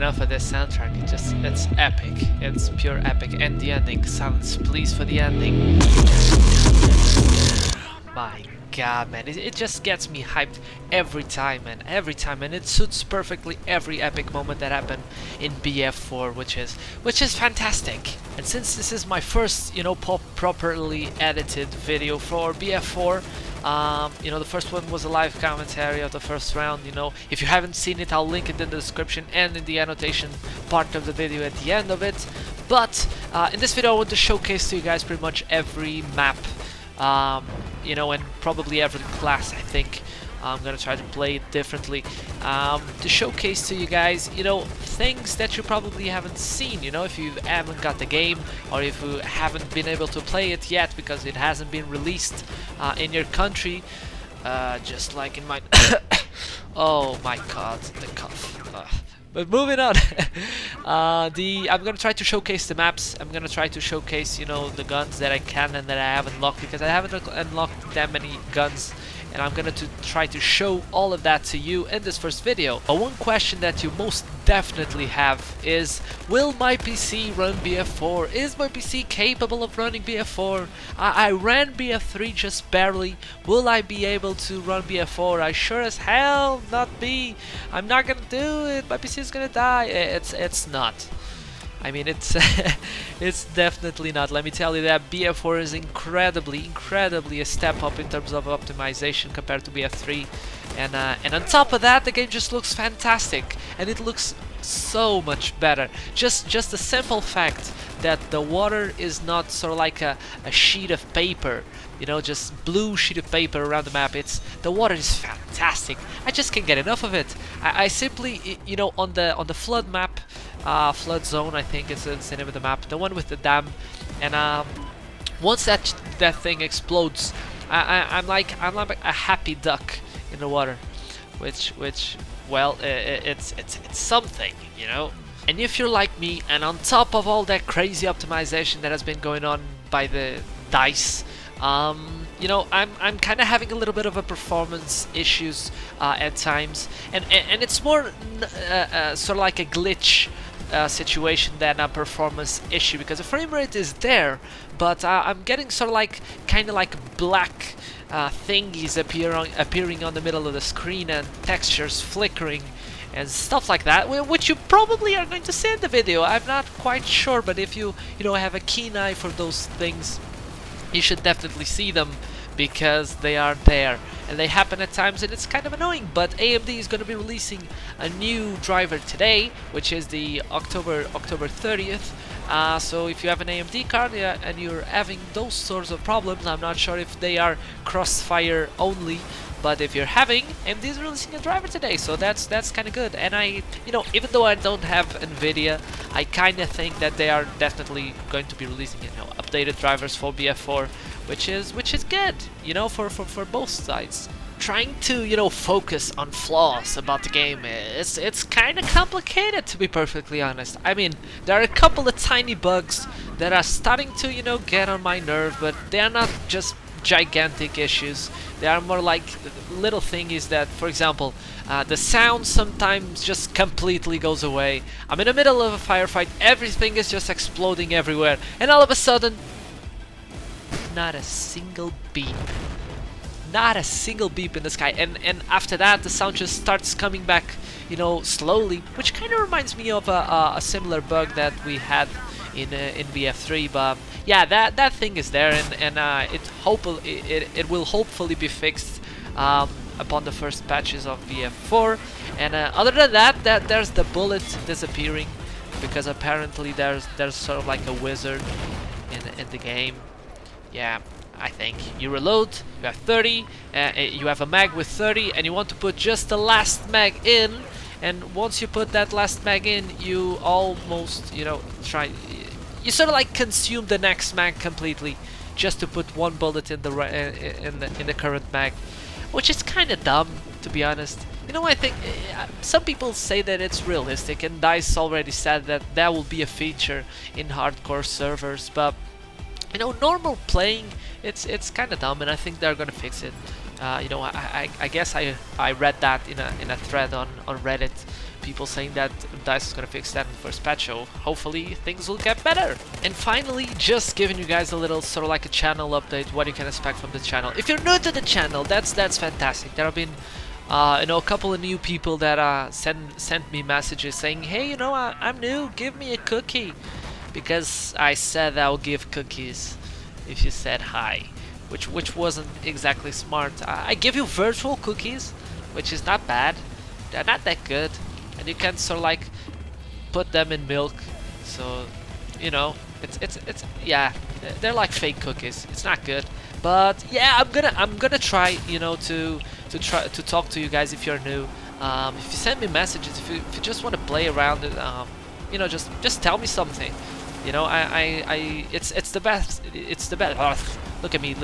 enough of this soundtrack. It's epic. It's pure epic. And the ending. Silence, please, for the ending. My god, man, it just gets me hyped every time, man, every time, and it suits perfectly every epic moment that happened in BF4, which is fantastic. And since this is my first, properly edited video for BF4, the first one was a live commentary of the first round. If you haven't seen it, I'll link it in the description and in the annotation part of the video at the end of it. But in this video I want to showcase to you guys pretty much every map, and probably every class. I think I'm gonna try to play it differently, to showcase to you guys, things that you probably haven't seen, if you haven't got the game, or if you haven't been able to play it yet because it hasn't been released in your country, just like in my oh my god, the cough. But moving on, I'm gonna try to showcase the maps. I'm gonna try to showcase, the guns that I can and that I haven't unlocked, because I haven't unlocked that many guns, and I'm gonna try to show all of that to you in this first video. But one question that you most definitely have is, will my PC run BF4? Is my PC capable of running BF4? I ran BF3 just barely. Will I be able to run BF4? I sure as hell not be. I'm not gonna do it. My PC is gonna die. It's not. I mean, it's it's definitely not. Let me tell you that BF4 is incredibly a step up in terms of optimization compared to BF3, and on top of that, the game just looks fantastic, and it looks so much better. Just the simple fact that the water is not sort of like a sheet of paper, just blue sheet of paper around the map. The water is fantastic. I just can't get enough of it. I simply, on the flood map, flood zone, I think it's the name of the map, the one with the dam, and once that thing explodes, I'm like a happy duck in the water, which well, it's something, And if you're like me, and on top of all that crazy optimization that has been going on by the DICE, I'm kind of having a little bit of a performance issues at times, and it's more sort of like a glitch situation than a performance issue, because the frame rate is there, but I'm getting sort of kind of like black thingies appearing on the middle of the screen, and textures flickering and stuff like that, which you probably are going to see in the video. I'm not quite sure, but if you have a keen eye for those things, you should definitely see them, because they are there and they happen at times, and it's kind of annoying. But AMD is going to be releasing a new driver today, which is the October 30th. So if you have an AMD card, and you're having those sorts of problems, I'm not sure if they are crossfire only, but if you're having, AMD is releasing a driver today, so that's kind of good. And I, even though I don't have Nvidia, I kind of think that they are definitely going to be releasing, updated drivers for BF4, which is good, for both sides. Trying to, focus on flaws about the game, it's kind of complicated, to be perfectly honest. I mean, there are a couple of tiny bugs that are starting to, get on my nerve, but they are not just gigantic issues. They are more like little thingies that, for example, the sound sometimes just completely goes away. I'm in the middle of a firefight, everything is just exploding everywhere, and all of a sudden, not a single beep. Not a single beep in the sky, and after that the sound just starts coming back, slowly, which kind of reminds me of a similar bug that we had in BF3. But yeah, that thing is there, and it will hopefully be fixed upon the first patches of BF4. And other than that, there's the bullet disappearing, because apparently there's sort of like a wizard in the game. Yeah, I think you reload, you have 30, you have a mag with 30, and you want to put just the last mag in, and once you put that last mag in, you almost, you sort of like consume the next mag completely, just to put one bullet in the current mag, which is kind of dumb, to be honest. I think some people say that it's realistic, and DICE already said that that will be a feature in hardcore servers, but normal playing, it's kind of dumb, and I think they're gonna fix it. I guess I read that in a thread on Reddit, people saying that DICE is gonna fix that in the first patch, so hopefully things will get better. And finally, just giving you guys a little sort of like a channel update, what you can expect from the channel. If you're new to the channel, that's fantastic. There have been you know, a couple of new people that sent me messages saying, hey, you know, I'm new, give me a cookie, because I said I'll give cookies if you said hi, which wasn't exactly smart. I give you virtual cookies, which is not bad. They're not that good, and you can sort of like put them in milk, so you know, it's yeah, they're like fake cookies. It's not good, but yeah, I'm gonna try, you know, to try to talk to you guys if you're new. If you send me messages, if you just want to play around it, you know, just tell me something. You know, it's the best. It's the best. Look at me,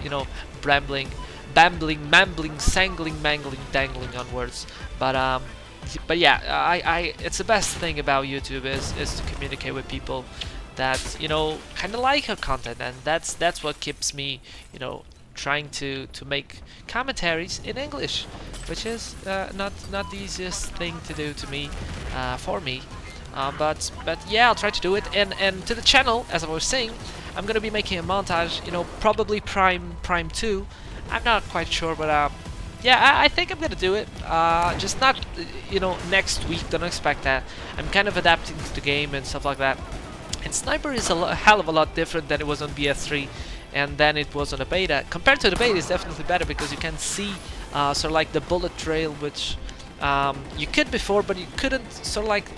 you know, bambling, sangling, mangling, dangling on words. But yeah, it's the best thing about YouTube is to communicate with people that, you know, kind of like our content, and that's what keeps me, you know, trying to make commentaries in English, which is not the easiest thing to do to me, for me. But yeah, I'll try to do it. And to the channel, as I was saying, I'm gonna be making a montage. You know, probably Prime 2. I'm not quite sure, but yeah, I think I'm gonna do it. Just not, you know, next week. Don't expect that. I'm kind of adapting to the game and stuff like that. And Sniper is a hell of a lot different than it was on BF3, and then it was on the beta. Compared to the beta, it's definitely better because you can see sort of like the bullet trail, which you could before, but you couldn't sort of like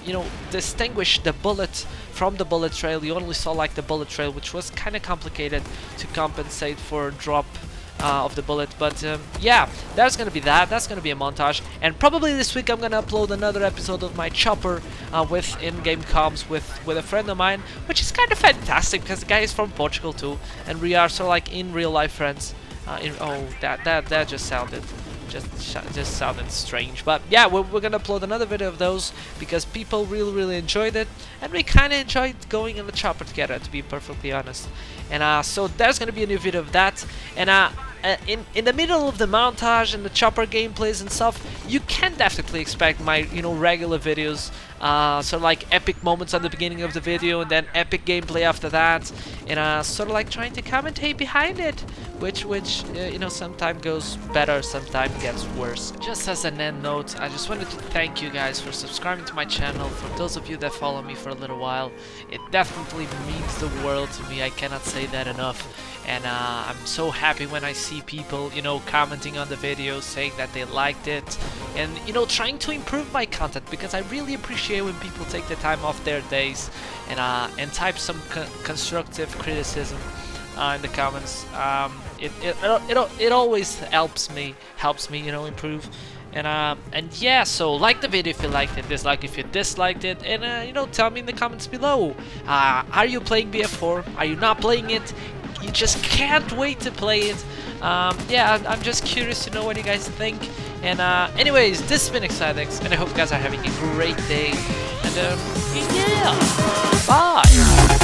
you know, distinguish the bullet from the bullet trail. You only saw like the bullet trail, which was kind of complicated to compensate for drop of the bullet. But yeah, there's gonna be that's gonna be a montage, and probably this week I'm gonna upload another episode of my chopper with in-game comms with a friend of mine, which is kind of fantastic because the guy is from Portugal too, and we are sort of like in real life friends. Oh, that just sounded just sounded strange, but yeah, we're gonna upload another video of those because people really enjoyed it, and we kind of enjoyed going in the chopper together, to be perfectly honest. And so there's gonna be a new video of that, and in the middle of the montage and the chopper gameplays and stuff, you can definitely expect my, you know, regular videos, sort of like epic moments at the beginning of the video and then epic gameplay after that, and sort of like trying to commentate behind it, which you know, sometimes goes better, sometimes gets worse. Just as an end note, I just wanted to thank you guys for subscribing to my channel. For those of you that follow me for a little while, it definitely means the world to me. I cannot say that enough. And I'm so happy when I see people, you know, commenting on the videos, saying that they liked it, and, you know, trying to improve my content, because I really appreciate when people take the time off their days and type some constructive criticism in the comments. It always helps me, you know, improve. And yeah, so like the video if you liked it, dislike if you disliked it, and you know, tell me in the comments below. Are you playing BF4? Are you not playing it? You just can't wait to play it. Yeah, I'm just curious to know what you guys think. And anyways, this has been exciting, and I hope you guys are having a great day. And yeah, bye.